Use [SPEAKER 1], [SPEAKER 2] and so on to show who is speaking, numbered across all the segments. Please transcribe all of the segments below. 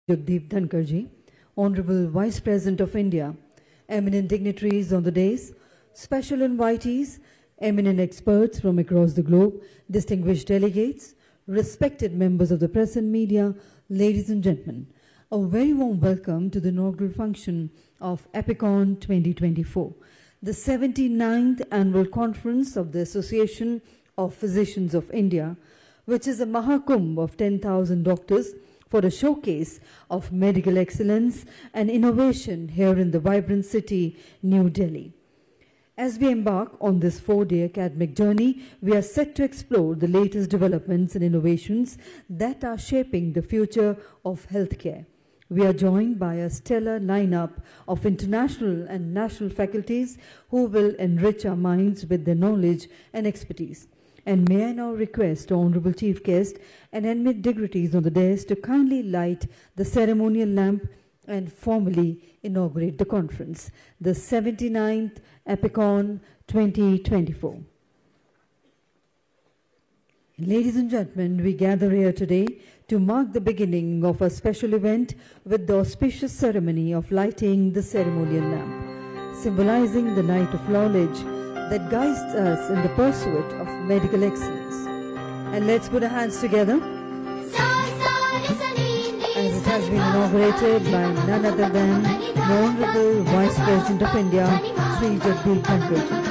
[SPEAKER 1] Jagdeep Dhankhar, Honorable Vice President of India, eminent dignitaries on the days, special invitees, eminent experts from across the globe, distinguished delegates, respected members of the press and media, ladies and gentlemen, a very warm welcome to the inaugural function of EPICON 2024, the 79th annual conference of the Association of Physicians of India, which is a Mahakumbh of 10,000 doctors for a showcase of medical excellence and innovation here in the vibrant city, New Delhi. As we embark on this 4-day academic journey, we are set to explore the latest developments and innovations that are shaping the future of healthcare. We are joined by a stellar lineup of international and national faculties who will enrich our minds with their knowledge and expertise. And may I now request the Honorable Chief Guest and eminent dignitaries on the dais to kindly light the ceremonial lamp and formally inaugurate the conference, the 79th EPICON 2024. Ladies and gentlemen, we gather here today to mark the beginning of a special event with the auspicious ceremony of lighting the ceremonial lamp, symbolizing the night of knowledge that guides us in the pursuit of medical excellence. And let's put our hands together as it has been inaugurated by none other than the Honorable Vice President of India, Shri Jagdeep Dhankhar.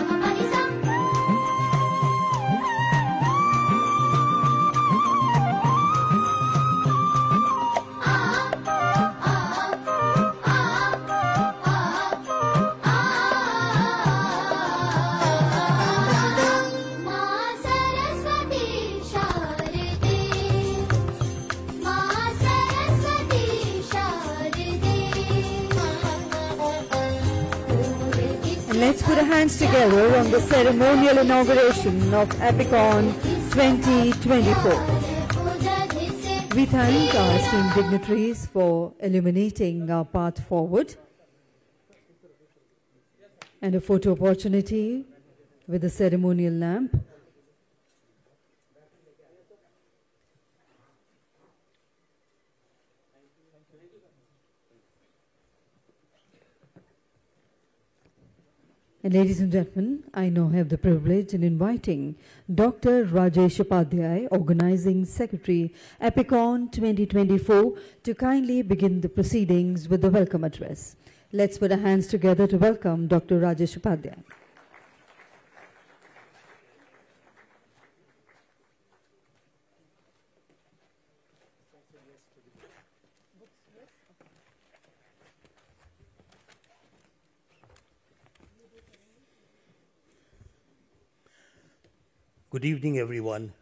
[SPEAKER 1] Let's put our hands together on the ceremonial inauguration of EPICON 2024. We thank our esteemed dignitaries for illuminating our path forward, and a photo opportunity with the ceremonial lamp. And ladies and gentlemen, I now have the privilege in inviting Dr. Rajesh Upadhyay, Organizing Secretary, EPICON 2024, to kindly begin the proceedings with the welcome address. Let's put our hands together to welcome Dr. Rajesh Upadhyay.
[SPEAKER 2] Good evening, everyone.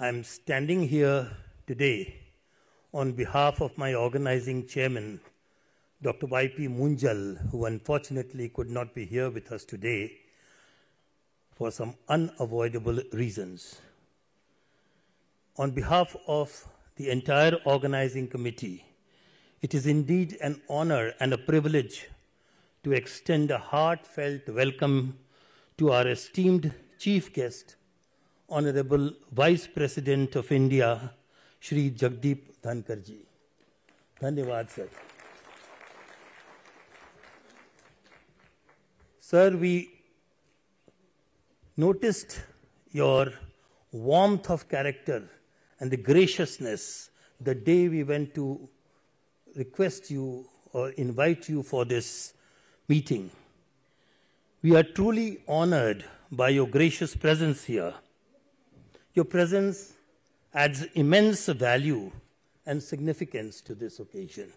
[SPEAKER 2] I'm standing here today on behalf of my organizing chairman, Dr. Y.P. Munjal, who unfortunately could not be here with us today for some unavoidable reasons. On behalf of the entire organizing committee, it is indeed an honor and a privilege to extend a heartfelt welcome to our esteemed chief guest, Honorable Vice President of India, Shri Jagdeep Dhankhar ji. Dhanyavad, sir. Sir, we noticed your warmth of character and the graciousness the day we went to request you or invite you for this meeting. We are truly honored by your gracious presence here. Your presence adds immense value and significance to this occasion,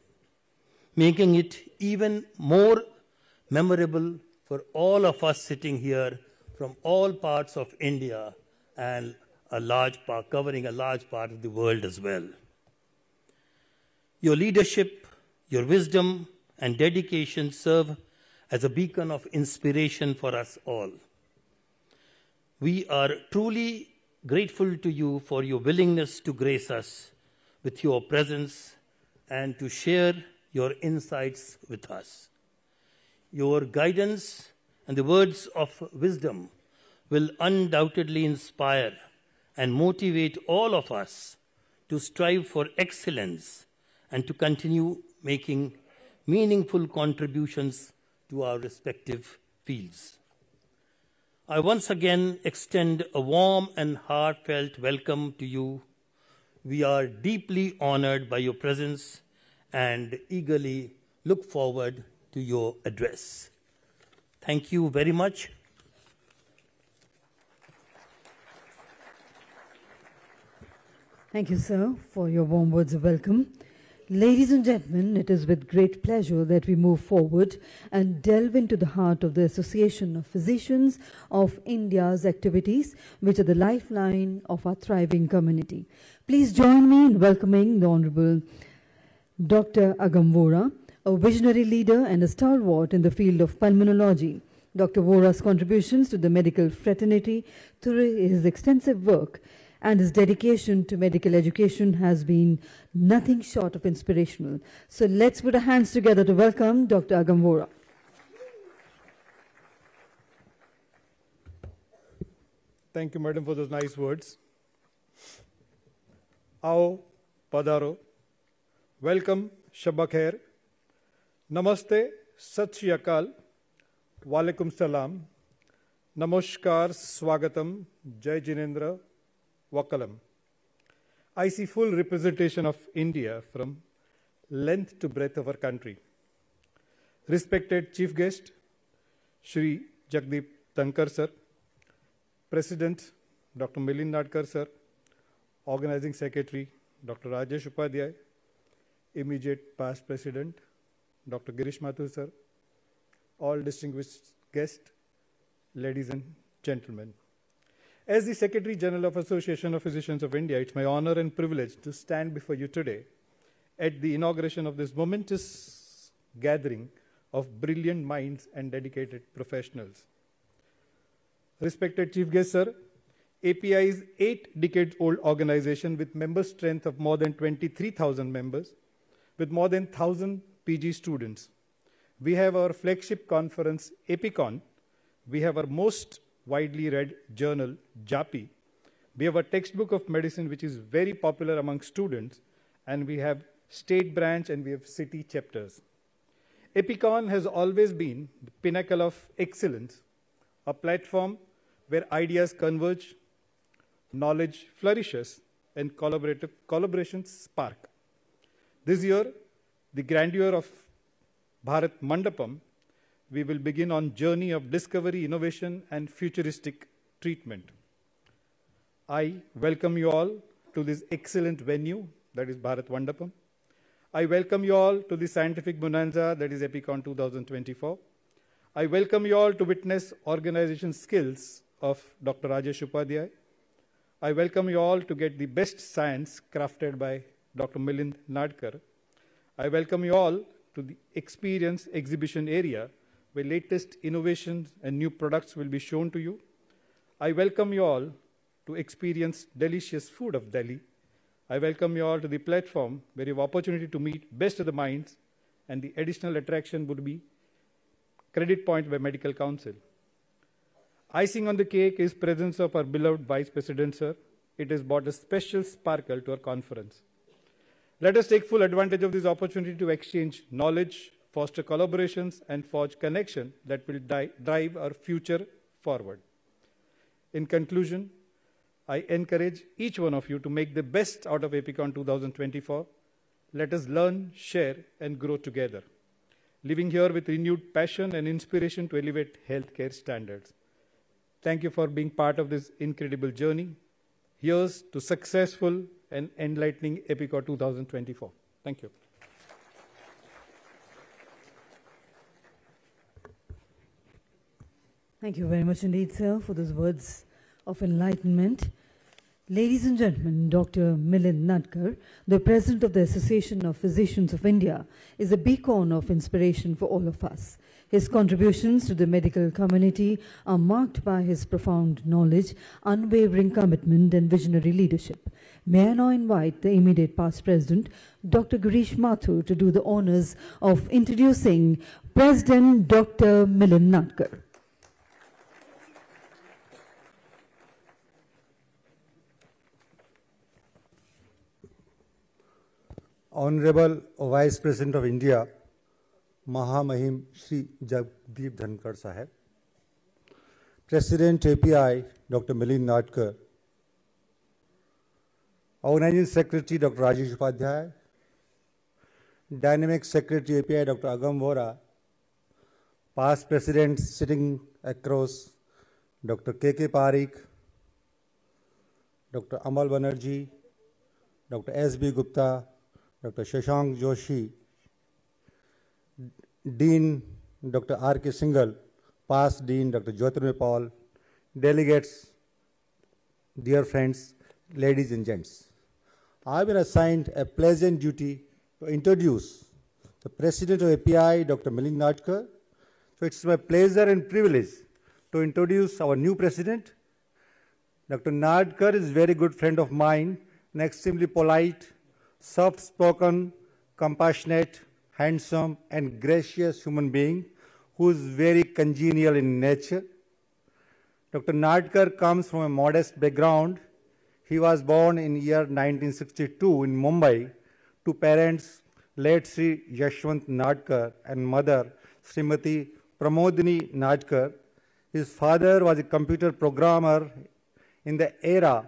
[SPEAKER 2] making it even more memorable for all of us sitting here from all parts of India and covering a large part of the world as well. Your leadership, your wisdom, and dedication serve as a beacon of inspiration for us all. We are truly grateful to you for your willingness to grace us with your presence and to share your insights with us. Your guidance and the words of wisdom will undoubtedly inspire and motivate all of us to strive for excellence and to continue making meaningful contributions to our respective fields. I once again extend a warm and heartfelt welcome to you. We are deeply honored by your presence and eagerly look forward to your address. Thank you very much.
[SPEAKER 1] Thank you, sir, for your warm words of welcome. Ladies and gentlemen, it is with great pleasure that we move forward and delve into the heart of the Association of Physicians of India's activities, which are the lifeline of our thriving community. Please join me in welcoming the Honorable Dr. Agam Vora, a visionary leader and a stalwart in the field of pulmonology. Dr. Vora's contributions to the medical fraternity through his extensive work and his dedication to medical education has been nothing short of inspirational. So let's put our hands together to welcome Dr. Agam Vora.
[SPEAKER 3] Thank you, madam, for those nice words. Ao Padaro. Welcome, Shabba Khair. Namaste, Sat Shri Akal, Walaikum Salam, Namaskar, Swagatam, Jai Jinendra, Wakalam. I see full representation of India from length to breadth of our country. Respected Chief Guest, Shri Jagdeep Dhankhar sir, President Dr. Milind Nadkar sir, Organizing Secretary Dr. Rajya, immediate past President Dr. Girish Mathur sir, all distinguished guests, ladies and gentlemen. As the Secretary General of Association of Physicians of India, it's my honor and privilege to stand before you today at the inauguration of this momentous gathering of brilliant minds and dedicated professionals. Respected Chief Guest, sir, API is 8 decades-old organization with member strength of more than 23,000 members, with more than 1,000 PG students. We have our flagship conference, APICON. We have our most widely read journal, JAPI. We have a textbook of medicine which is very popular among students, and we have state branch and we have city chapters. APICON has always been the pinnacle of excellence, a platform where ideas converge, knowledge flourishes, and collaborations spark. This year, the grandeur of Bharat Mandapam, we will begin on journey of discovery, innovation, and futuristic treatment. I welcome you all to this excellent venue, that is Bharat Mandapam. I welcome you all to the scientific bonanza, that is Epicon 2024. I welcome you all to witness organization skills of Dr. Rajya. I welcome you all to get the best science crafted by Dr. Milind Nadkar. I welcome you all to the experience exhibition area where latest innovations and new products will be shown to you. I welcome you all to experience delicious food of Delhi. I welcome you all to the platform where you have opportunity to meet best of the minds, and the additional attraction would be credit point by Medical Council. Icing on the cake is presence of our beloved Vice President, sir. It has brought a special sparkle to our conference. Let us take full advantage of this opportunity to exchange knowledge, foster collaborations, and forge connection that will drive our future forward. In conclusion, I encourage each one of you to make the best out of Epicon 2024. Let us learn, share, and grow together, living here with renewed passion and inspiration to elevate healthcare standards. Thank you for being part of this incredible journey. Here's to successful and enlightening Epicon 2024. Thank you.
[SPEAKER 1] Thank you very much indeed, sir, for those words of enlightenment. Ladies and gentlemen, Dr. Milind Nadkar, the President of the Association of Physicians of India, is a beacon of inspiration for all of us. His contributions to the medical community are marked by his profound knowledge, unwavering commitment, and visionary leadership. May I now invite the immediate past President, Dr. Girish Mathur, to do the honors of introducing President Dr. Milind Nadkar.
[SPEAKER 4] Honorable Vice President of India, Mahamahim Shri Jagdeep Dhankhar Sahib, President API, Dr. Milind Nadkar, Organizing Secretary, Dr. Rajesh Upadhyay, Dynamic Secretary API, Dr. Agam Vora, past presidents sitting across, Dr. K.K. Parikh, Dr. Amal Banerjee, Dr. S.B. Gupta, Dr. Shashank Joshi, Dean Dr. R.K. Singhal, past Dean Dr. Jyotirmay Paul, delegates, dear friends, ladies and gents. I have been assigned a pleasant duty to introduce the President of API, Dr. Milind Nadkar. So it's my pleasure and privilege to introduce our new President. Dr. Nadkar is a very good friend of mine, an extremely polite, soft-spoken, compassionate, handsome, and gracious human being who is very congenial in nature. Dr. Nadkar comes from a modest background. He was born in year 1962 in Mumbai to parents late Sri Yashwant Nadkar and mother Srimati Pramodini Nadkar. His father was a computer programmer in the era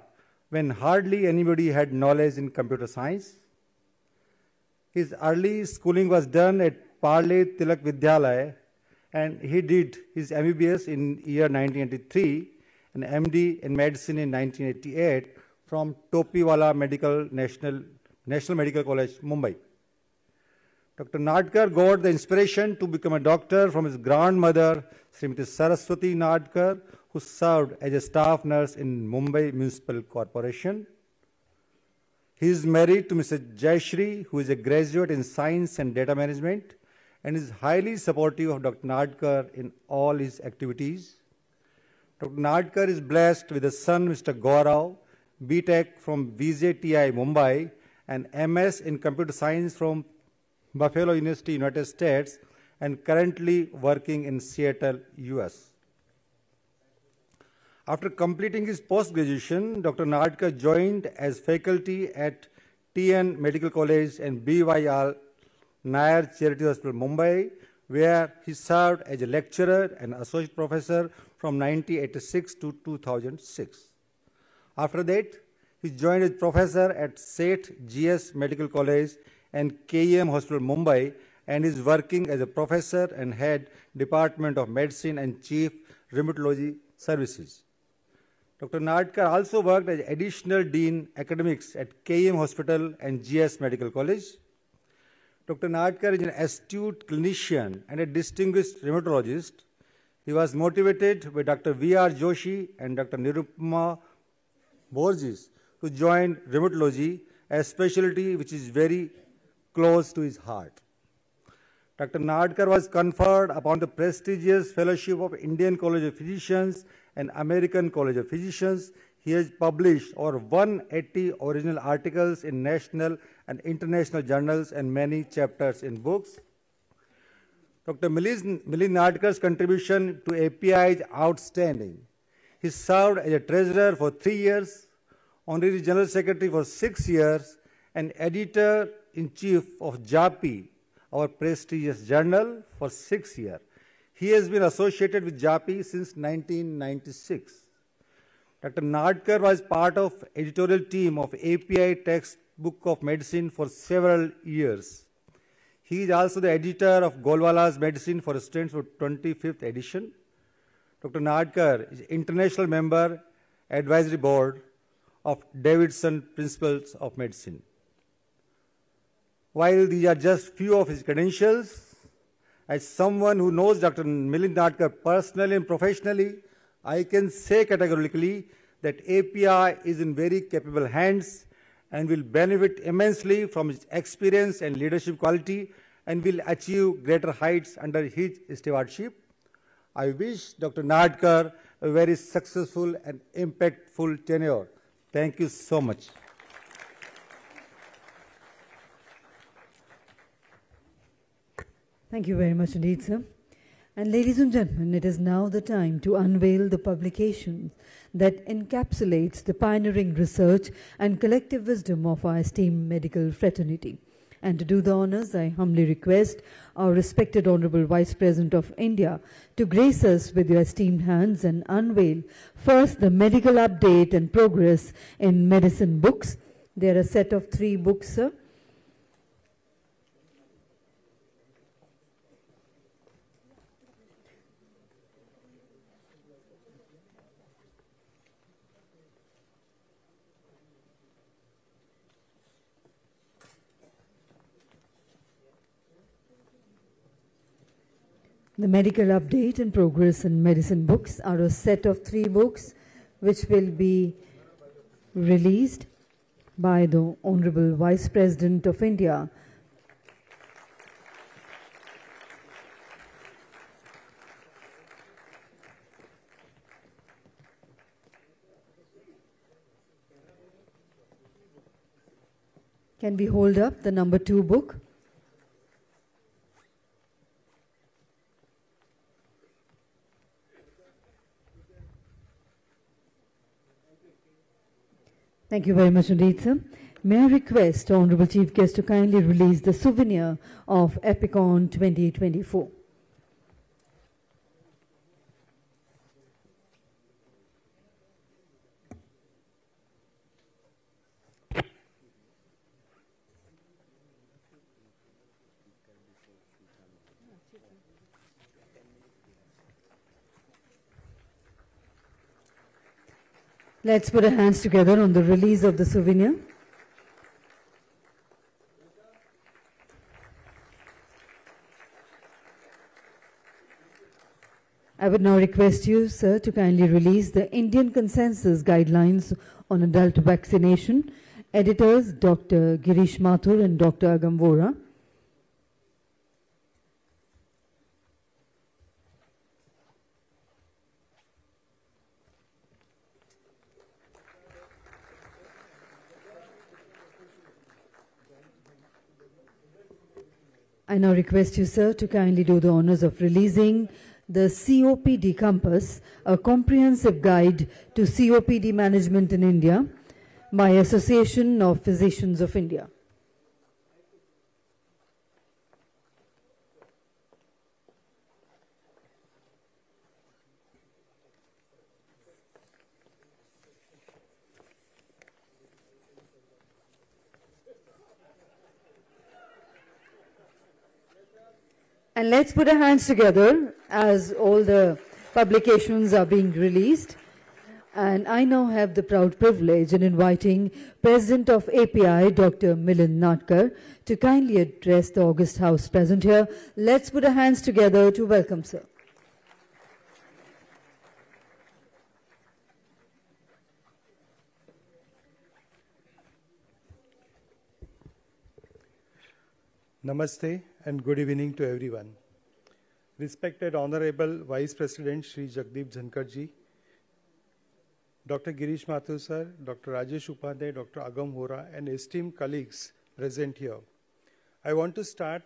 [SPEAKER 4] when hardly anybody had knowledge in computer science. His early schooling was done at Parle Tilak Vidyalaya, and he did his MBBS in year 1983 and MD in medicine in 1988 from Topiwala National Medical College, Mumbai. Dr. Nadkar got the inspiration to become a doctor from his grandmother, Srimati Saraswati Nadkar, who served as a staff nurse in Mumbai Municipal Corporation. He is married to Mrs. Jayashree, who is a graduate in science and data management, and is highly supportive of Dr. Nadkar in all his activities. Dr. Nadkar is blessed with a son, Mr. Gaurav, BTech from VJTI Mumbai, and MS in computer science from Buffalo University, United States, and currently working in Seattle, US. After completing his post-graduation, Dr. Nadkar joined as faculty at TN Medical College and BYR Nair Charity Hospital, Mumbai, where he served as a lecturer and associate professor from 1986 to 2006. After that, he joined as professor at Seth GS Medical College and KEM Hospital, Mumbai, and is working as a professor and head Department of Medicine and Chief Rheumatology Services. Dr. Nadkar also worked as additional dean academics at KEM Hospital and GS Medical College. Dr. Nadkar is an astute clinician and a distinguished rheumatologist. He was motivated by Dr. V.R. Joshi and Dr. Nirupama Borges to join rheumatology, a specialty which is very close to his heart. Dr. Nadkar was conferred upon the prestigious fellowship of Indian College of Physicians and American College of Physicians. He has published over 180 original articles in national and international journals and many chapters in books. Dr. Milind Nadkar's contribution to API is outstanding. He served as a treasurer for 3 years, honorary general secretary for 6 years, and editor-in-chief of JAPI, our prestigious journal, for 6 years. He has been associated with JAPI since 1996. Dr. Nadkar was part of editorial team of API Textbook of Medicine for several years. He is also the editor of Golwala's Medicine for Students for 25th edition. Dr. Nadkar is international member, advisory board of Davidson Principles of Medicine. While these are just few of his credentials, as someone who knows Dr. Milind Nadkar personally and professionally, I can say categorically that API is in very capable hands and will benefit immensely from his experience and leadership quality and will achieve greater heights under his stewardship. I wish Dr. Nadkar a very successful and impactful tenure. Thank you so much.
[SPEAKER 1] Thank you very much indeed, sir. And ladies and gentlemen, it is now the time to unveil the publication that encapsulates the pioneering research and collective wisdom of our esteemed medical fraternity. And to do the honors, I humbly request our respected Honorable Vice President of India to grace us with your esteemed hands and unveil first the medical update and progress in medicine books. There are a set of 3 books, sir. The medical update and progress in medicine books are a set of 3 books which will be released by the Honorable Vice President of India. Can we hold up the number 2 book? Thank you very much indeed, sir. May I request Honorable Chief Guest to kindly release the souvenir of Epicon 2024. Let's put our hands together on the release of the souvenir. I would now request you, sir, to kindly release the Indian Consensus Guidelines on Adult Vaccination. Editors Dr. Girish Mathur and Dr. Agam Vora. I now request you, sir, to kindly do the honors of releasing the COPD Compass, a comprehensive guide to COPD management in India by Association of Physicians of India. And let's put our hands together as all the publications are being released. And I now have the proud privilege in inviting President of API, Dr. Milind Nadkar, to kindly address the August House present here. Let's put our hands together to welcome sir.
[SPEAKER 3] Namaste and good evening to everyone. Respected Honorable Vice President Shri Jagdeep Dhankhar ji, Dr. Girish Mathur sir, Dr. Rajesh Upadhyay, Dr. Agam Vora, and esteemed colleagues present here. I want to start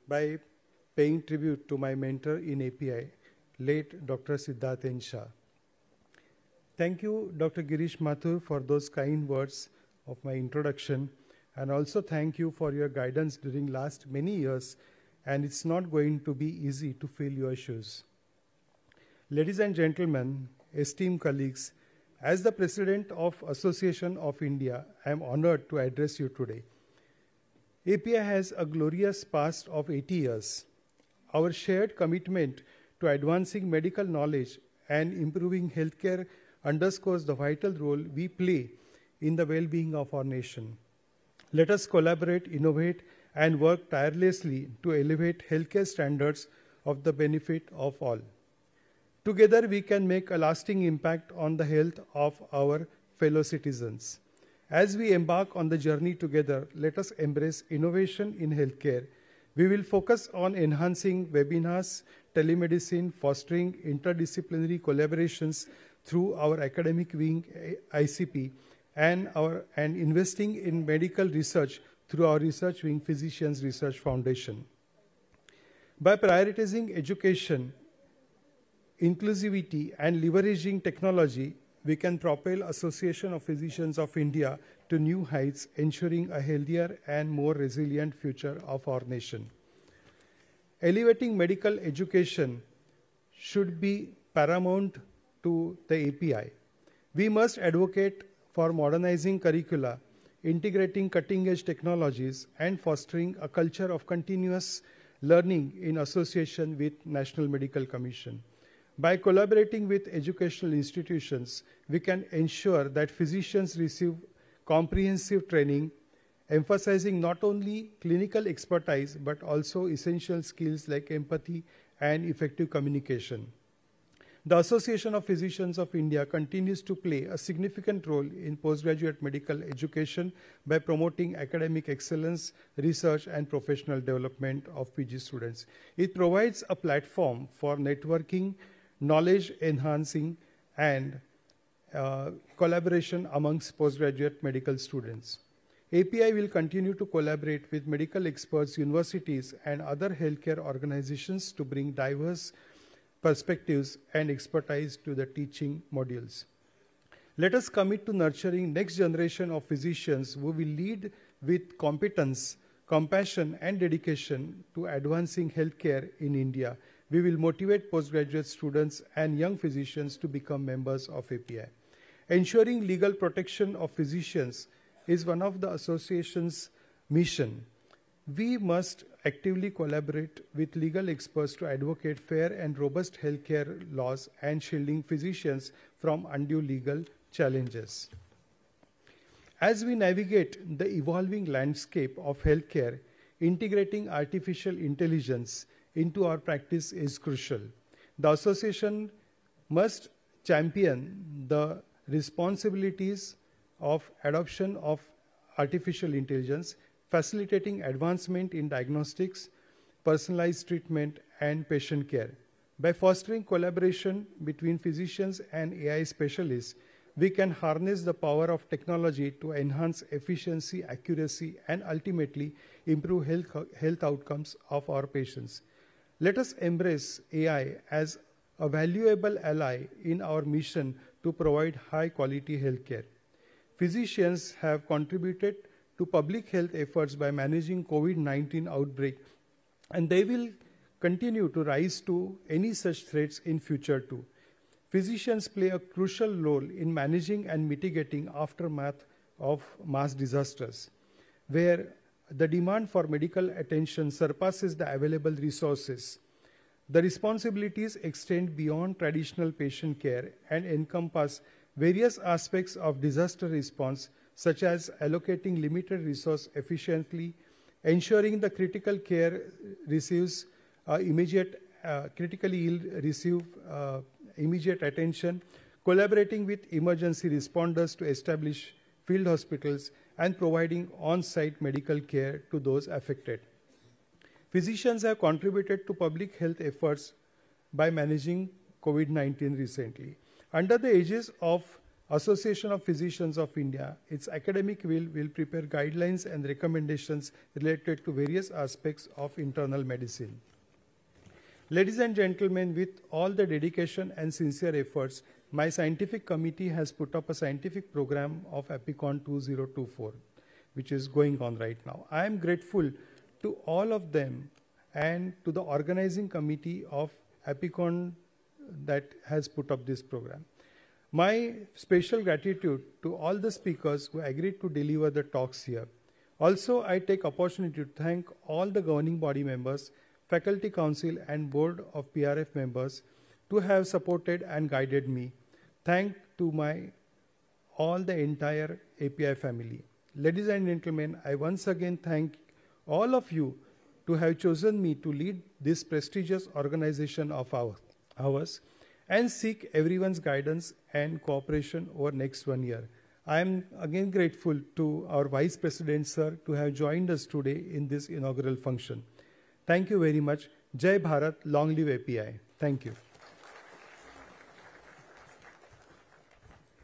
[SPEAKER 3] by paying tribute to my mentor in API, late Dr. Siddharth N. Shah. Thank you, Dr. Girish Mathur, for those kind words of my introduction. And also thank you for your guidance during last many years, and it's not going to be easy to fill your shoes. Ladies and gentlemen, esteemed colleagues, as the President of Association of India, I am honored to address you today. API has a glorious past of 80 years. Our shared commitment to advancing medical knowledge and improving healthcare underscores the vital role we play in the well-being of our nation. Let us collaborate, innovate, and work tirelessly to elevate healthcare standards of the benefit of all. Together, we can make a lasting impact on the health of our fellow citizens. As we embark on the journey together, let us embrace innovation in healthcare. We will focus on enhancing webinars, telemedicine, fostering interdisciplinary collaborations through our academic wing ICP, and investing in medical research through our research wing Physicians Research Foundation. By prioritizing education, inclusivity, and leveraging technology, we can propel Association of Physicians of India to new heights, ensuring a healthier and more resilient future of our nation. Elevating medical education should be paramount to the API. We must advocate for modernizing curricula, integrating cutting-edge technologies, and fostering a culture of continuous learning in association with National Medical Commission. By collaborating with educational institutions, we can ensure that physicians receive comprehensive training, emphasizing not only clinical expertise, but also essential skills like empathy and effective communication. The Association of Physicians of India continues to play a significant role in postgraduate medical education by promoting academic excellence, research, and professional development of PG students. It provides a platform for networking, knowledge enhancing, and collaboration amongst postgraduate medical students. API will continue to collaborate with medical experts, universities, and other healthcare organizations to bring diverse perspectives and expertise to the teaching modules. Let us commit to nurturing next generation of physicians who will lead with competence, compassion, and dedication to advancing healthcare in India. We will motivate postgraduate students and young physicians to become members of API. Ensuring legal protection of physicians is one of the association's mission. We must actively collaborate with legal experts to advocate fair and robust healthcare laws and shielding physicians from undue legal challenges. As we navigate the evolving landscape of healthcare, integrating artificial intelligence into our practice is crucial. The association must champion the responsibilities of adoption of artificial intelligence, facilitating advancement in diagnostics, personalized treatment, and patient care. By fostering collaboration between physicians and AI specialists, we can harness the power of technology to enhance efficiency, accuracy, and ultimately improve health outcomes of our patients. Let us embrace AI as a valuable ally in our mission to provide high-quality healthcare. Physicians have contributed to public health efforts by managing COVID-19 outbreak, and they will continue to rise to any such threats in future too. Physicians play a crucial role in managing and mitigating aftermath of mass disasters, where the demand for medical attention surpasses the available resources. The responsibilities extend beyond traditional patient care and encompass various aspects of disaster response, such as allocating limited resource efficiently, ensuring the critical care receives critically ill receive immediate attention, collaborating with emergency responders to establish field hospitals, and providing on-site medical care to those affected. Physicians have contributed to public health efforts by managing COVID-19 recently. Under the aegis of Association of Physicians of India, its academic will prepare guidelines and recommendations related to various aspects of internal medicine. Ladies and gentlemen, with all the dedication and sincere efforts, my scientific committee has put up a scientific program of APICON 2024, which is going on right now. I am grateful to all of them and to the organizing committee of APICON that has put up this program. My special gratitude to all the speakers who agreed to deliver the talks here. Also, I take opportunity to thank all the governing body members, faculty council and board of PRF members to have supported and guided me. Thank to all the entire API family. Ladies and gentlemen, I once again thank all of you to have chosen me to lead this prestigious organization of ours and seek everyone's guidance and cooperation over next 1 year. I am again grateful to our Vice President, sir, to have joined us today in this inaugural function. Thank you very much. Jai Bharat, long live API. Thank you.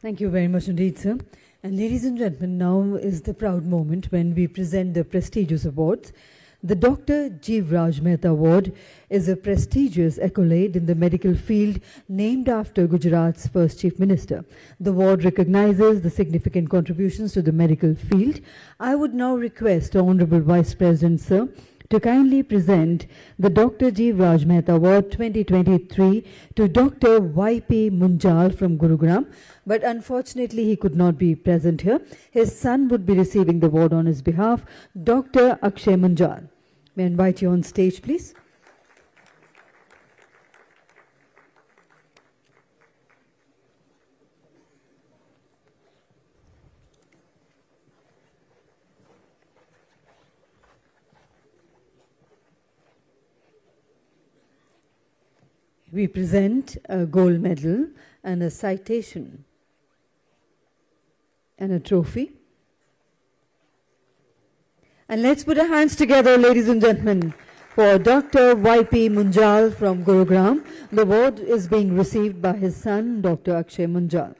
[SPEAKER 1] Thank you very much indeed, sir. And ladies and gentlemen, now is the proud moment when we present the prestigious awards. The Dr. Jeev Raj Mehta Award is a prestigious accolade in the medical field named after Gujarat's first Chief Minister. The award recognizes the significant contributions to the medical field. I would now request Honorable Vice President, sir, to kindly present the Dr. Jeev Raj Mehta Award 2023 to Dr. Y.P. Munjal from Gurugram, but unfortunately he could not be present here. His son would be receiving the award on his behalf, Dr. Akshay Munjal. May I invite you on stage, please? We present a gold medal and a citation and a trophy. And let's put our hands together, ladies and gentlemen, for Dr. Y.P. Munjal from Gurugram. The award is being received by his son, Dr. Akshay Munjal.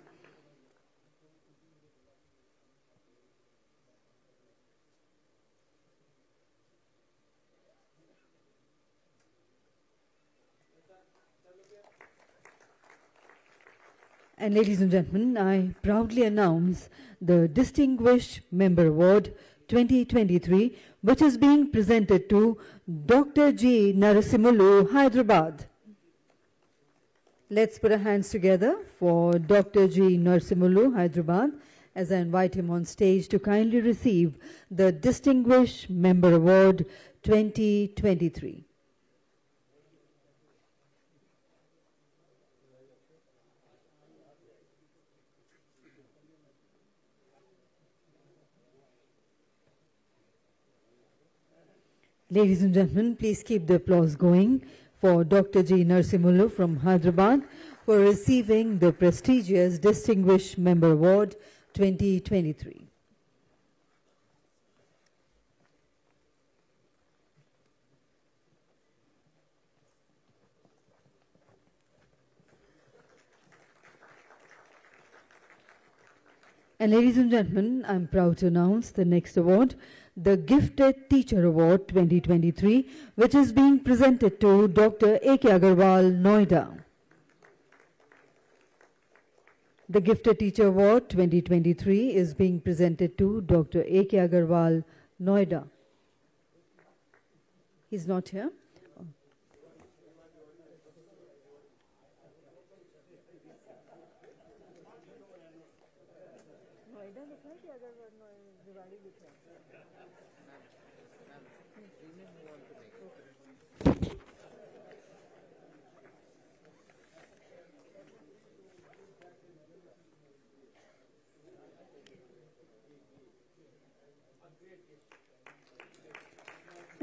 [SPEAKER 1] And ladies and gentlemen, I proudly announce the Distinguished Member Award 2023, which is being presented to Dr. G. Narasimulu, Hyderabad. Let's put our hands together for Dr. G. Narasimulu, Hyderabad, as I invite him on stage to kindly receive the Distinguished Member Award 2023. Ladies and gentlemen, please keep the applause going for Dr. G. Narasimulu from Hyderabad for receiving the prestigious Distinguished Member Award 2023. And ladies and gentlemen, I'm proud to announce the next award, the Gifted Teacher Award 2023, which is being presented to Dr. A.K. Agarwal, Noida. The Gifted Teacher Award 2023 is being presented to Dr. A.K. Agarwal, Noida. He's not here.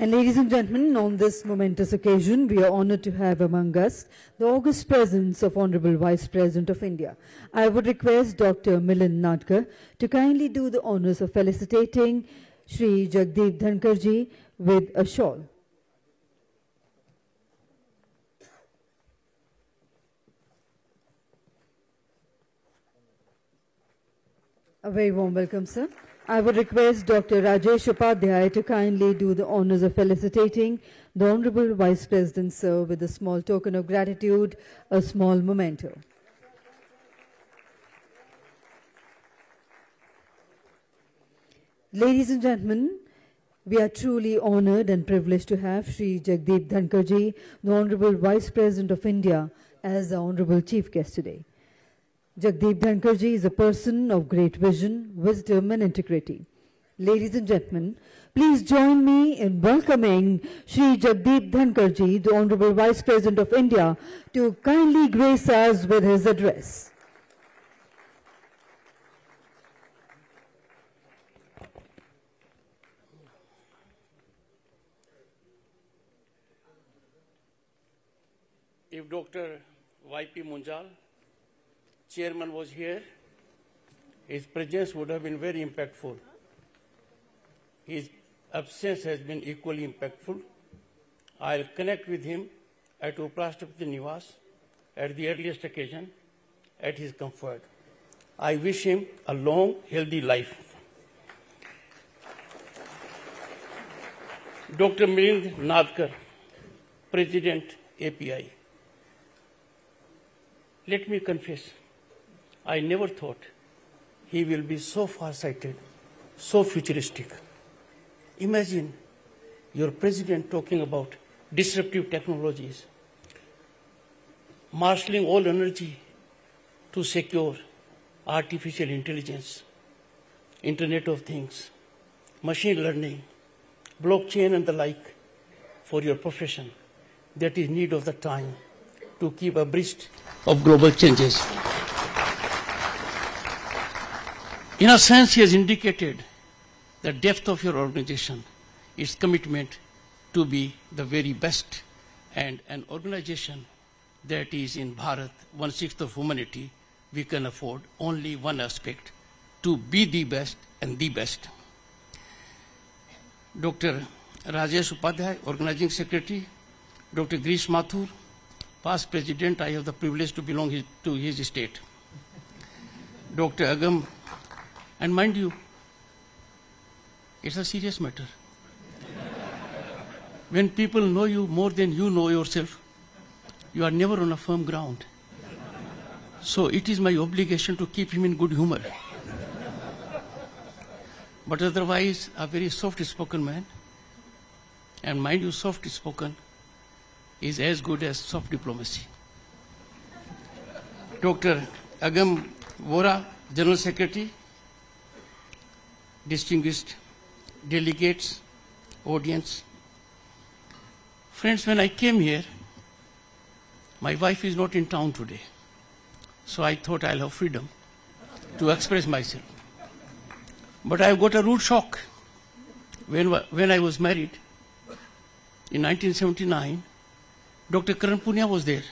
[SPEAKER 1] And ladies and gentlemen, on this momentous occasion, we are honored to have among us the august presence of Honorable Vice President of India. I would request Dr. Milind Nadkar to kindly do the honors of felicitating Shri Jagdeep Dhankhar ji with a shawl. A very warm welcome, sir. I would request Dr. Rajesh Upadhyay to kindly do the honors of felicitating the Honorable Vice President, sir, with a small token of gratitude, a small memento. Ladies and gentlemen, we are truly honored and privileged to have Shri Jagdeep Dhankhar ji, the Honorable Vice President of India, as the Honorable Chief Guest today. Jagdeep Dhankhar ji is a person of great vision, wisdom and integrity. Ladies and gentlemen, please join me in welcoming Shri Jagdeep Dhankhar ji, the Honorable Vice President of India, to kindly grace us with his address.
[SPEAKER 5] If Dr. Y.P. Munjal, Chairman, was here, his presence would have been very impactful. His absence has been equally impactful. I'll connect with him at Uprashtrapati Niwas at the earliest occasion, at his comfort. I wish him a long, healthy life. Dr. Milind Nadkar, President, API. Let me confess, I never thought he will be so far-sighted, so futuristic. Imagine your president talking about disruptive technologies, marshalling all energy to secure artificial intelligence, Internet of Things, machine learning, blockchain and the like for your profession. That is need of the time to keep abreast of global changes. In a sense, he has indicated the depth of your organization, its commitment to be the very best, and an organization that is in Bharat, 1/6 of humanity, we can afford only one aspect, to be the best and the best. Dr. Rajesh Upadhyay, Organizing Secretary, Dr. Grish Mathur, past President, I have the privilege to belong to his state. Dr. Agam, and mind you, it's a serious matter. When people know you more than you know yourself, you are never on a firm ground. So it is my obligation to keep him in good humor. But otherwise, a very soft-spoken man. And mind you, soft-spoken is as good as soft diplomacy. Dr. Agam Vora, General Secretary, distinguished delegates, audience. Friends, when I came here, my wife is not in town today. So I thought I'll have freedom to express myself. But I got a rude shock when I was married in 1979. Dr. Karan Punia was there.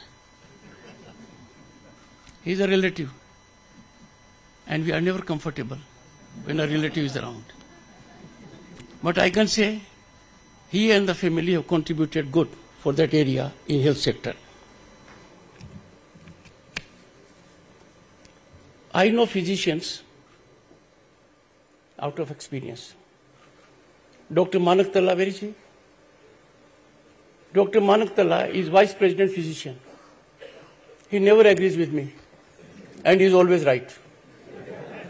[SPEAKER 5] He's a relative. And we are never comfortable when a relative is around. But I can say he and the family have contributed good for that area in health sector. I know physicians out of experience. Dr. Manak Talla, where is he? Dr. Manak Talla is Vice President physician. He never agrees with me. And he's always right.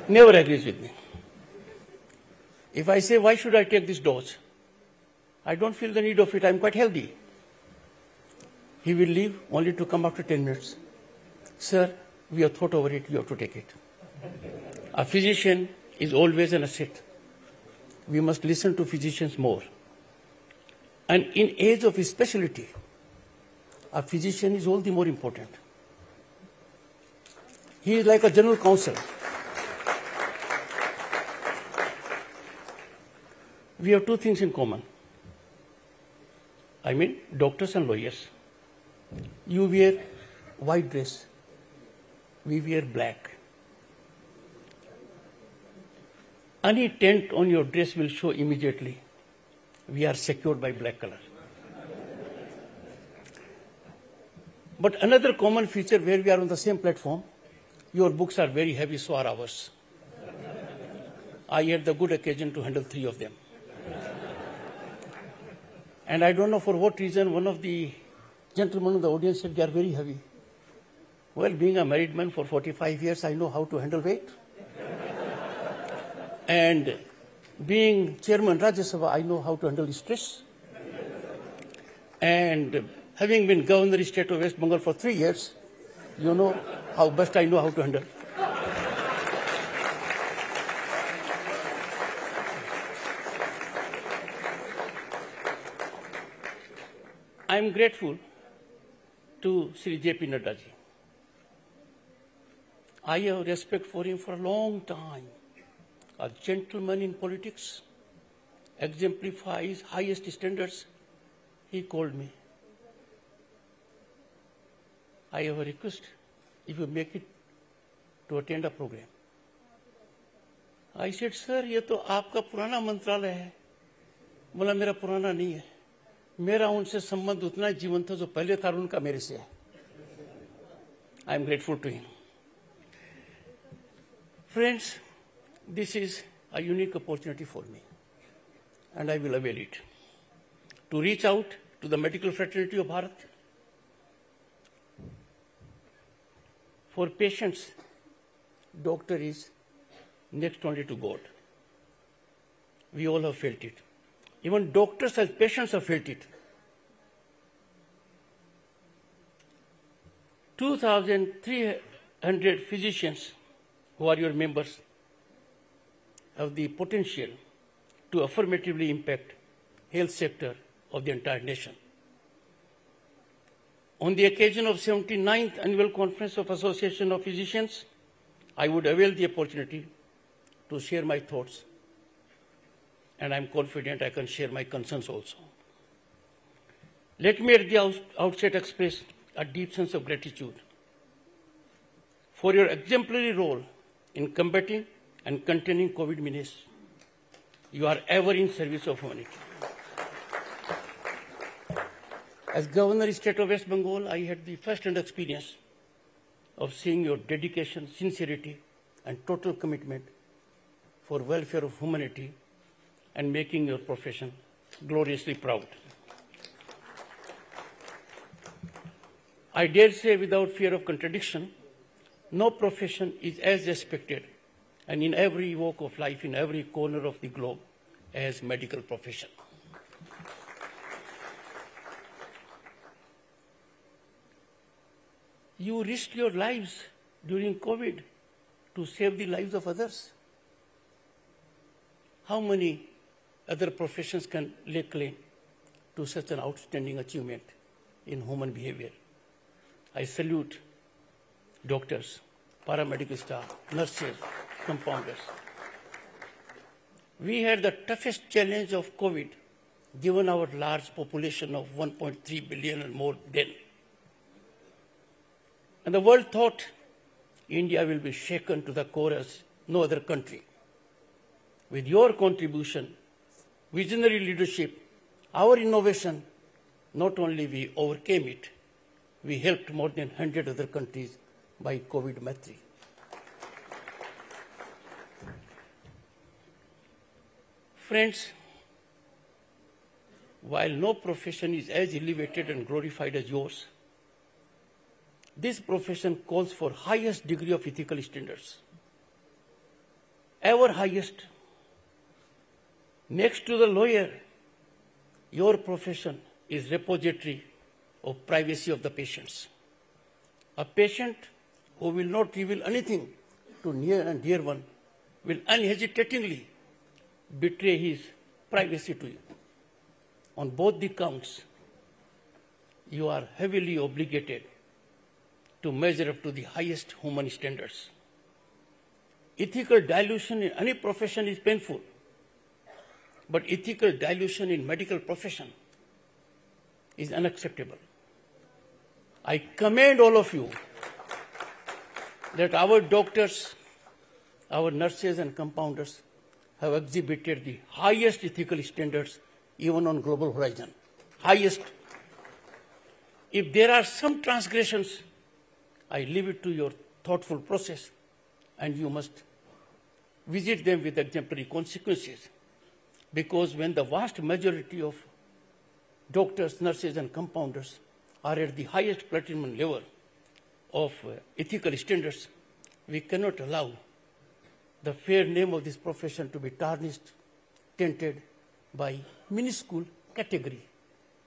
[SPEAKER 5] Never agrees with me. If I say, why should I take this dose? I don't feel the need of it. I'm quite healthy. He will leave only to come after 10 minutes. Sir, we have thought over it. You have to take it. A physician is always an asset. We must listen to physicians more. And in age of specialty, a physician is all the more important. He is like a general counsel. We have two things in common. I mean, doctors and lawyers. You wear white dress. We wear black. Any tent on your dress will show immediately. We are secured by black color. But another common feature where we are on the same platform, your books are very heavy, so are ours. I had the good occasion to handle 3 of them. And I don't know for what reason, one of the gentlemen in the audience said they are very heavy. Well, being a married man for 45 years, I know how to handle weight. And being chairman Rajya Sabha, I know how to handle stress. And having been governor state of West Bengal for 3 years, you know how best I know how to handle. I am grateful to Sri J.P. Nadda ji. I have respect for him for a long time. A gentleman in politics, exemplifies highest standards. He called me. I have a request, if you make it to attend a program. I said, sir, ये तो आपका पुराना मंत्रालय है. बोला मेरा पुराना नहीं है. मेरा उनसे संबंध उतना जीवन था जो पहले था उनका मेरे से है. I am grateful to him. Friends, this is a unique opportunity for me, and I will avail it. to reach out to the medical fraternity of Bharat. For patients, doctor is next only to God. We all have felt it. Even doctors as patients have felt it. 2,300 physicians who are your members have the potential to affirmatively impact health sector of the entire nation. On the occasion of 79th Annual Conference of Association of Physicians, I would avail the opportunity to share my thoughts, and I'm confident I can share my concerns also. Let me at the outset express a deep sense of gratitude for your exemplary role in combating and containing COVID menace. You are ever in service of humanity. As Governor State of West Bengal, I had the first-hand experience of seeing your dedication, sincerity, and total commitment for welfare of humanity and making your profession gloriously proud. I dare say without fear of contradiction, no profession is as respected and in every walk of life, in every corner of the globe, as medical profession. You risked your lives during COVID to save the lives of others. How many other professions can lay claim to such an outstanding achievement in human behavior? I salute doctors, paramedical staff, nurses, compounders. We had the toughest challenge of COVID, given our large population of 1.3 billion and more then. And the world thought India will be shaken to the core as no other country. With your contribution, visionary leadership, our innovation, not only we overcame it, we helped more than 100 other countries by COVID mastery. Friends, while no profession is as elevated and glorified as yours, this profession calls for highest degree of ethical standards. Ever highest. Next to the lawyer, your profession is repository of privacy of the patients. A patient who will not reveal anything to near and dear one will unhesitatingly betray his privacy to you. On both the counts, you are heavily obligated to measure up to the highest human standards. Ethical dilution in any profession is painful, but ethical dilution in medical profession is unacceptable. I commend all of you that our doctors, our nurses and compounders have exhibited the highest ethical standards even on global horizon. Highest. If there are some transgressions, I leave it to your thoughtful process, and you must visit them with exemplary consequences. Because when the vast majority of doctors, nurses, and compounders are at the highest platinum level of ethical standards, we cannot allow the fair name of this profession to be tarnished, tainted by minuscule category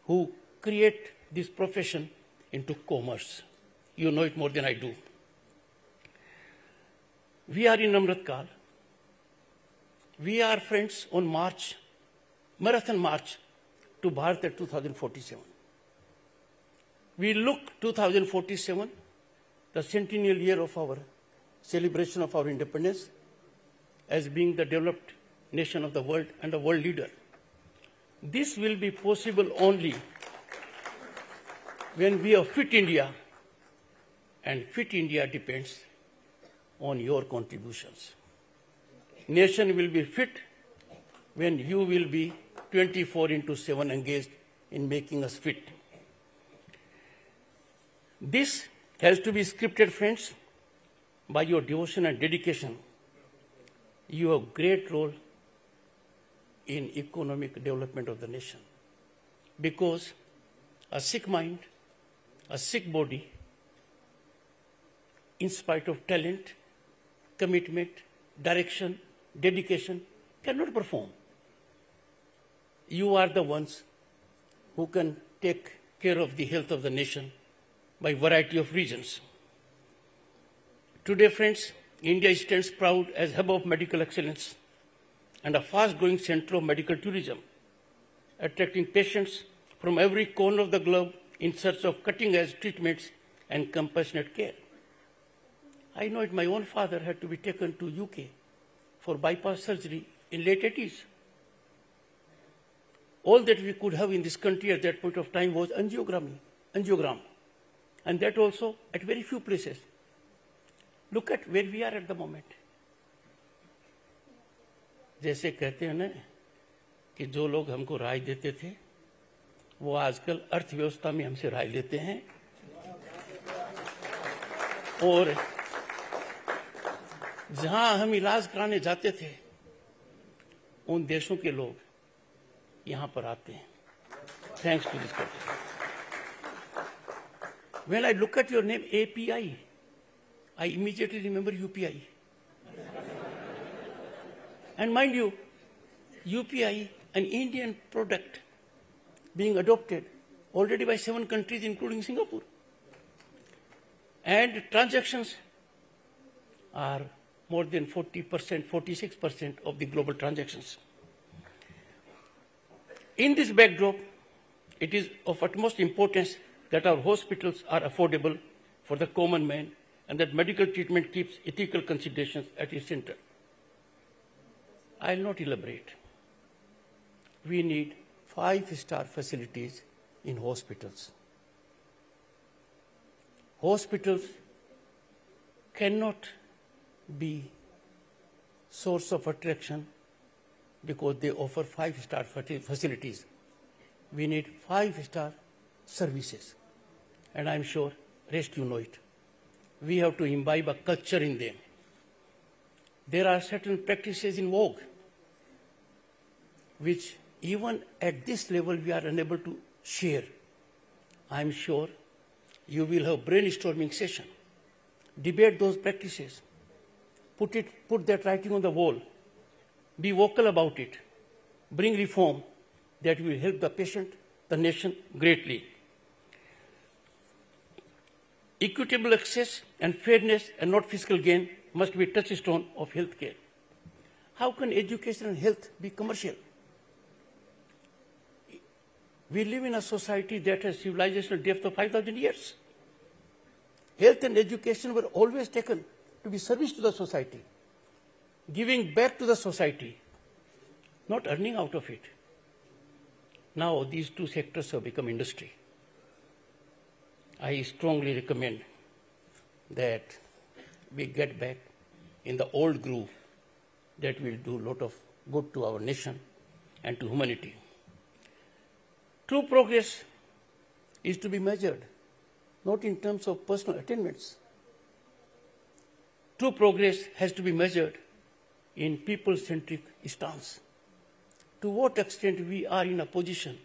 [SPEAKER 5] who create this profession into commerce. You know it more than I do. We are in Amrit Kal. We are, friends, on march, marathon march to Bharat at 2047. We look 2047, the centennial year of our celebration of our independence, as being the developed nation of the world and a world leader. This will be possible only when we have fit India, and fit India depends on your contributions. Nation will be fit when you will be 24/7 engaged in making us fit. This has to be scripted, friends, by your devotion and dedication. You have great role in economic development of the nation. because a sick mind, a sick body, in spite of talent, commitment, direction, dedication, cannot perform. You are the ones who can take care of the health of the nation by variety of reasons. Today, friends, India stands proud as hub of medical excellence and a fast-growing center of medical tourism, attracting patients from every corner of the globe in search of cutting-edge treatments and compassionate care. I know it, my own father had to be taken to UK for bypass surgery in late 80s. All that we could have in this country at that point of time was angiogram, and that also at very few places. Look at where we are at the moment. जैसे कहते हैं ना कि जो लोग हमको राय देते थे वो आजकल अर्थव्यवस्था में हमसे राय लेते हैं और जहां हम इलाज कराने जाते थे उन देशों के लोग यहां पर आते हैं thanks to this country When I look at your name API, I immediately remember UPI. And mind you, UPI, an Indian product, being adopted already by 7 countries, including Singapore. And transactions are more than 40%, 46% of the global transactions. In this backdrop, it is of utmost importance that our hospitals are affordable for the common man and that medical treatment keeps ethical considerations at its center. I will not elaborate. We need 5-star facilities in hospitals. Hospitals cannot be source of attraction because they offer 5-star facilities. We need 5-star services. And I'm sure rest you know it. We have to imbibe a culture in them. There are certain practices in vogue which even at this level we are unable to share. I'm sure you will have brainstorming session. Debate those practices. Put that writing on the wall. Be vocal about it. Bring reform that will help the patient, the nation greatly. Equitable access and fairness and not fiscal gain must be a touchstone of healthcare. How can education and health be commercial? We live in a society that has civilizational depth of 5,000 years. Health and education were always taken to be service to the society, giving back to the society, not earning out of it. Now these two sectors have become industry. I strongly recommend that we get back in the old groove that will do a lot of good to our nation and to humanity. True progress is to be measured, not in terms of personal attainments. True progress has to be measured in people-centric stance. To what extent we are in a position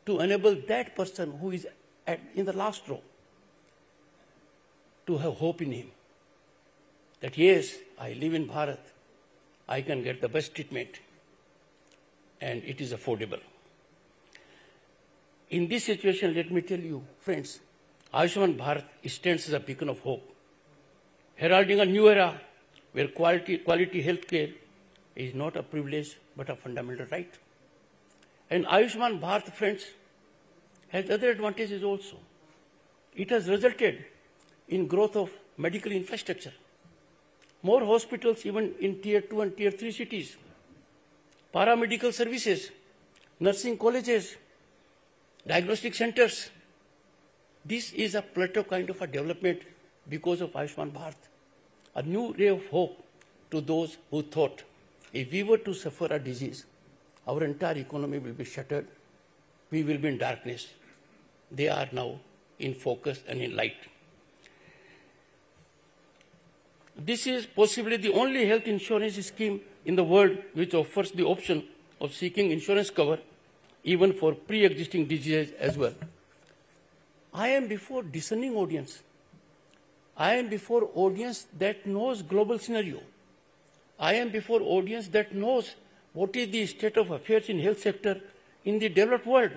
[SPEAKER 5] to enable that person who is in the last row to have hope in him. That yes, I live in Bharat, I can get the best treatment and it is affordable. In this situation, let me tell you, friends, Ayushman Bharat stands as a beacon of hope, heralding a new era where quality health care is not a privilege but a fundamental right. And Ayushman Bharat, friends, has other advantages also. It has resulted in growth of medical infrastructure. More hospitals even in Tier 2 and Tier 3 cities, paramedical services, nursing colleges, diagnostic centers. This is a plateau kind of a development because of Ayushman Bharat. A new ray of hope to those who thought if we were to suffer a disease, our entire economy will be shattered, we will be in darkness. They are now in focus and in light. This is possibly the only health insurance scheme in the world which offers the option of seeking insurance cover even for pre-existing diseases as well. I am before discerning audience. I am before audience that knows global scenario. I am before audience that knows what is the state of affairs in health sector in the developed world.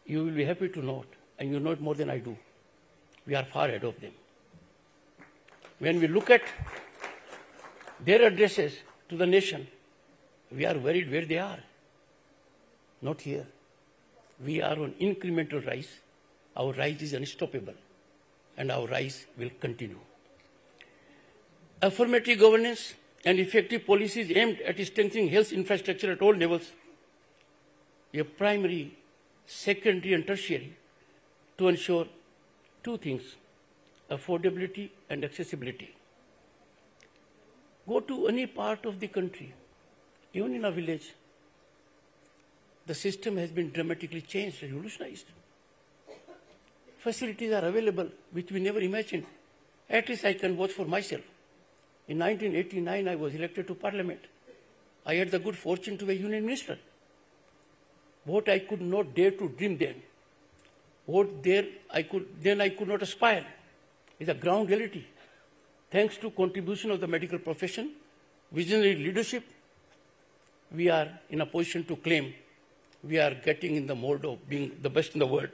[SPEAKER 5] You will be happy to know it, and you know it more than I do. We are far ahead of them. When we look at their addresses to the nation, we are worried where they are. Not here. We are on incremental rise. Our rise is unstoppable, and our rise will continue. Affirmative governance and effective policies aimed at strengthening health infrastructure at all levels, a primary, secondary, and tertiary, to ensure two things: affordability and accessibility. Go to any part of the country, even in a village, the system has been dramatically changed, revolutionized. Facilities are available which we never imagined. At least I can vouch for myself. In 1989, I was elected to Parliament. I had the good fortune to be a Union Minister. What I could not dare to dream then, I could not aspire, is a ground reality. Thanks to contribution of the medical profession, visionary leadership, we are in a position to claim we are getting in the mold of being the best in the world.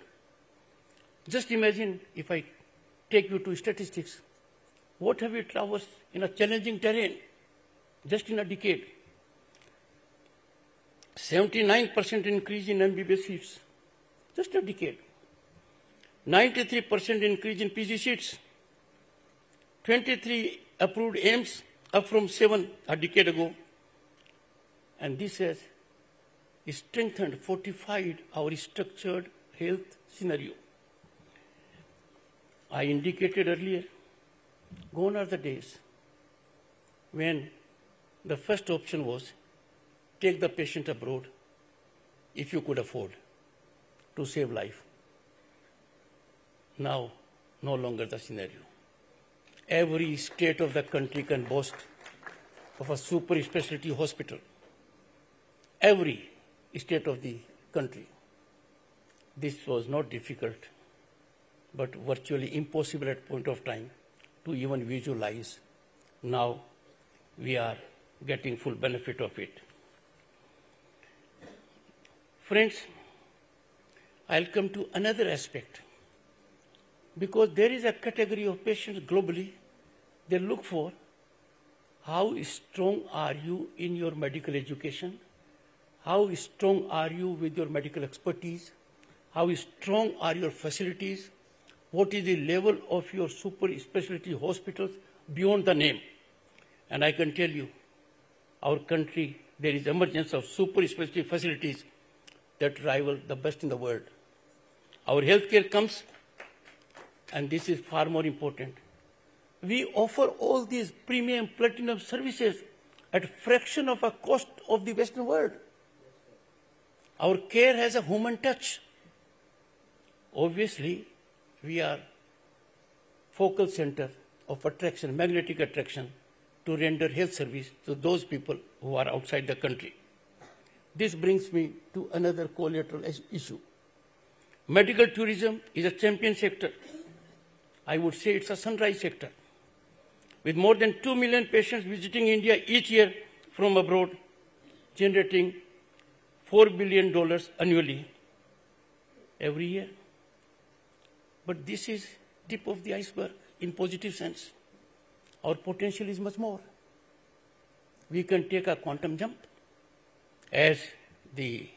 [SPEAKER 5] Just imagine if I take you to statistics. What have we traversed in a challenging terrain just in a decade? 79% increase in MBBS seats, just a decade. 93% increase in PG seats. 23 approved AIMS, up from 7 a decade ago. And this has strengthened, fortified our structured health scenario. I indicated earlier, gone are the days when the first option was take the patient abroad if you could afford to save life. Now, no longer the scenario. Every state of the country can boast of a super specialty hospital. Every state of the country. This was not difficult, but virtually impossible at point of time to even visualize. Now we are getting full benefit of it. Friends, I'll come to another aspect. Because there is a category of patients globally, they look for how strong are you in your medical education, how strong are you with your medical expertise, how strong are your facilities, what is the level of your super specialty hospitals beyond the name. And I can tell you, our country, there is emergence of super specialty facilities that rival the best in the world. Our healthcare comes, and this is far more important. We offer all these premium platinum services at a fraction of a cost of the Western world. Our care has a human touch. Obviously, we are focal center of attraction, magnetic attraction, to render health service to those people who are outside the country. This brings me to another collateral issue. Medical tourism is a champion sector. I would say it's a sunrise sector. With more than 2 million patients visiting India each year from abroad, generating $4 billion annually every year. But this is tip of the iceberg in positive sense. Our potential is much more. We can take a quantum jump. As the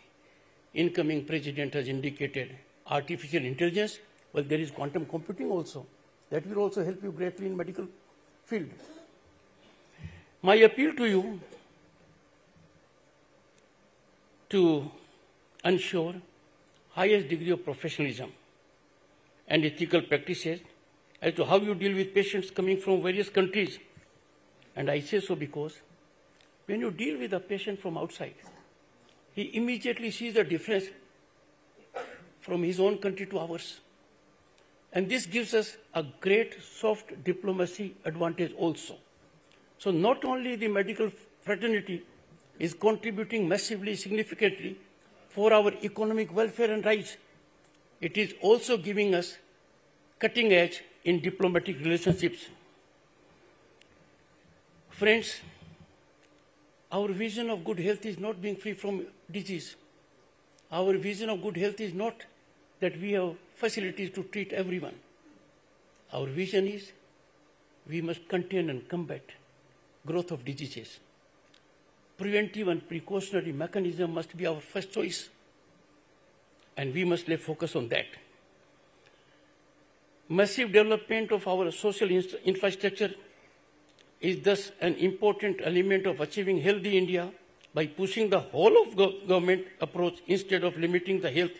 [SPEAKER 5] incoming president has indicated, artificial intelligence, well, there is quantum computing also. That will also help you greatly in medical field. My appeal to you to ensure highest degree of professionalism and ethical practices as to how you deal with patients coming from various countries. And I say so because when you deal with a patient from outside, he immediately sees the difference from his own country to ours. And this gives us a great soft diplomacy advantage also. So not only the medical fraternity, is contributing massively, significantly for our economic welfare and rise. It is also giving us cutting edge in diplomatic relationships. Friends, our vision of good health is not being free from disease. Our vision of good health is not that we have facilities to treat everyone. Our vision is we must contain and combat growth of diseases. Preventive and precautionary mechanism must be our first choice, and we must lay focus on that. Massive development of our social infrastructure is thus an important element of achieving healthy India by pushing the whole of government approach instead of limiting the health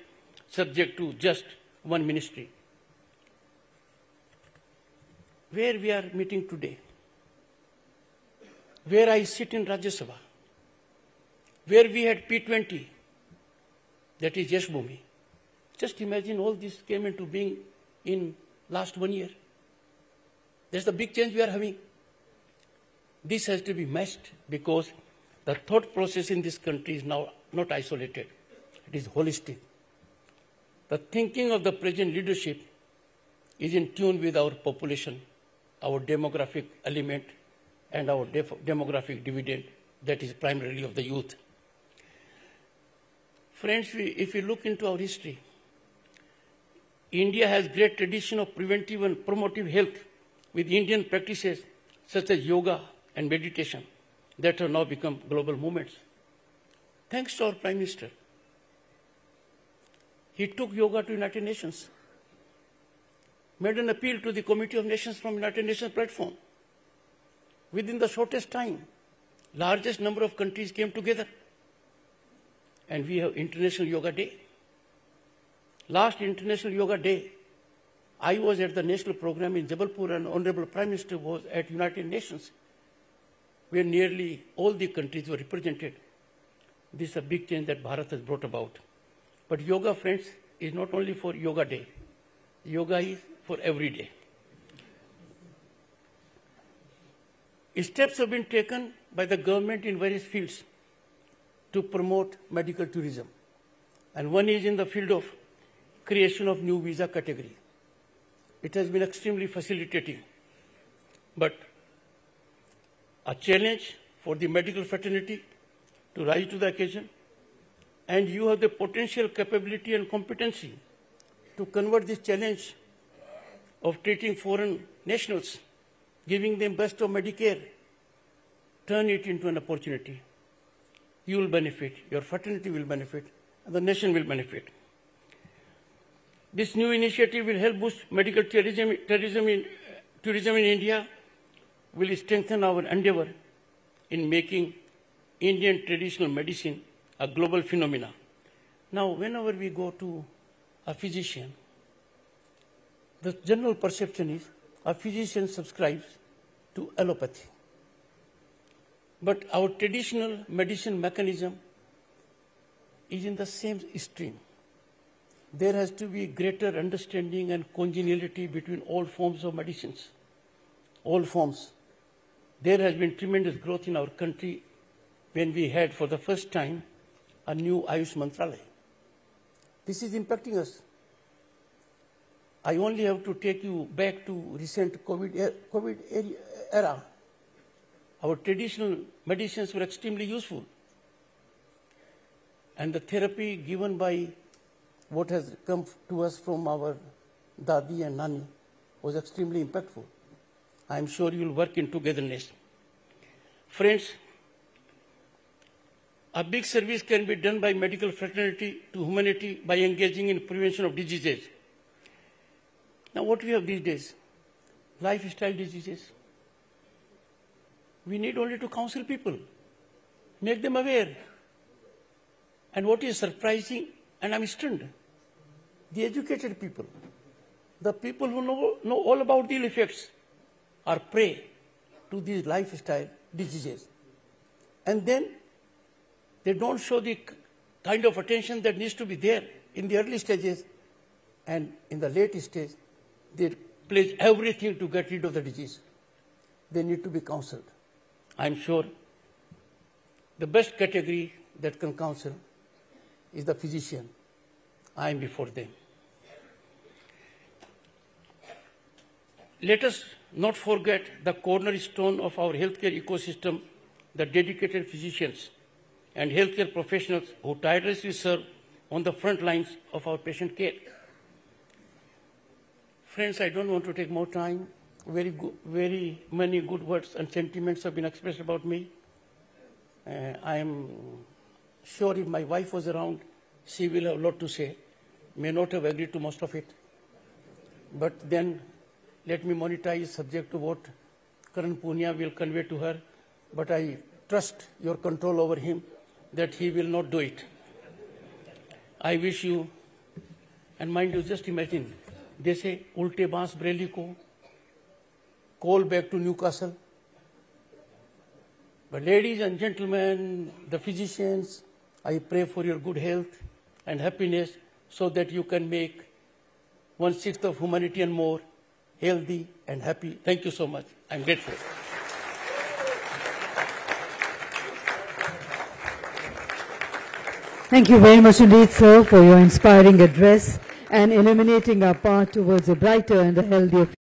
[SPEAKER 5] subject to just one ministry. Where we are meeting today, where I sit in Rajya Sabha, where we had P20, that is Yash Bhumi. Just imagine all this came into being in last 1 year. That's the big change we are having. This has to be matched because the thought process in this country is now not isolated. It is holistic. The thinking of the present leadership is in tune with our population, our demographic element, and our demographic dividend that is primarily of the youth. Friends, if we look into our history, India has great tradition of preventive and promotive health with Indian practices such as yoga and meditation that have now become global movements. Thanks to our Prime Minister. He took yoga to United Nations, made an appeal to the Committee of Nations from United Nations platform. Within the shortest time, largest number of countries came together, and we have International Yoga Day. Last International Yoga Day, I was at the national program in Jabalpur, and Honorable Prime Minister was at United Nations, where nearly all the countries were represented. This is a big change that Bharat has brought about. But yoga, friends, is not only for Yoga Day. Yoga is for every day. Steps have been taken by the government in various fields to promote medical tourism. And one is in the field of creation of new visa category. It has been extremely facilitating, but a challenge for the medical fraternity to rise to the occasion, and you have the potential capability and competency to convert this challenge of treating foreign nationals, giving them best of Medicare, turn it into an opportunity. You will benefit, your fraternity will benefit, and the nation will benefit. This new initiative will help boost medical tourism in India, will strengthen our endeavor in making Indian traditional medicine a global phenomenon. Now, whenever we go to a physician, the general perception is a physician subscribes to allopathy. But our traditional medicine mechanism is in the same stream. There has to be greater understanding and congeniality between all forms of medicines, all forms. There has been tremendous growth in our country when we had for the first time a new Ayush Mantralaya. This is impacting us. I only have to take you back to recent COVID era. Our traditional medicines were extremely useful. And the therapy given by what has come to us from our Dadi and Nani was extremely impactful. I am sure you will work in togetherness. Friends, a big service can be done by medical fraternity to humanity by engaging in prevention of diseases. Now what we have these days? Lifestyle diseases. We need only to counsel people, make them aware. And what is surprising, and I'm stunned, the educated people, the people who know all about the ill effects, are prey to these lifestyle diseases. And then they don't show the kind of attention that needs to be there in the early stages, and in the late stage, they pledge everything to get rid of the disease. They need to be counseled. I'm sure The best category that can counsel is the physician. I am before them. Let us not forget the cornerstone of our healthcare ecosystem, the dedicated physicians and healthcare professionals who tirelessly serve on the front lines of our patient care. Friends, I don't want to take more time. Very many good words and sentiments have been expressed about me. I am sure if my wife was around, she will have a lot to say. May not have agreed to most of it. But then let me monetize subject to what Karan Punia will convey to her. But I trust your control over him that he will not do it. I wish you, and mind you, just imagine, they say, ulte baans Breli ko, call back to Newcastle. But ladies and gentlemen, the physicians, I pray for your good health and happiness so that you can make 1/6 of humanity and more healthy and happy. Thank you so much. I'm grateful.
[SPEAKER 1] Thank you very much indeed, sir, for your inspiring address and illuminating our path towards a brighter and a healthier future.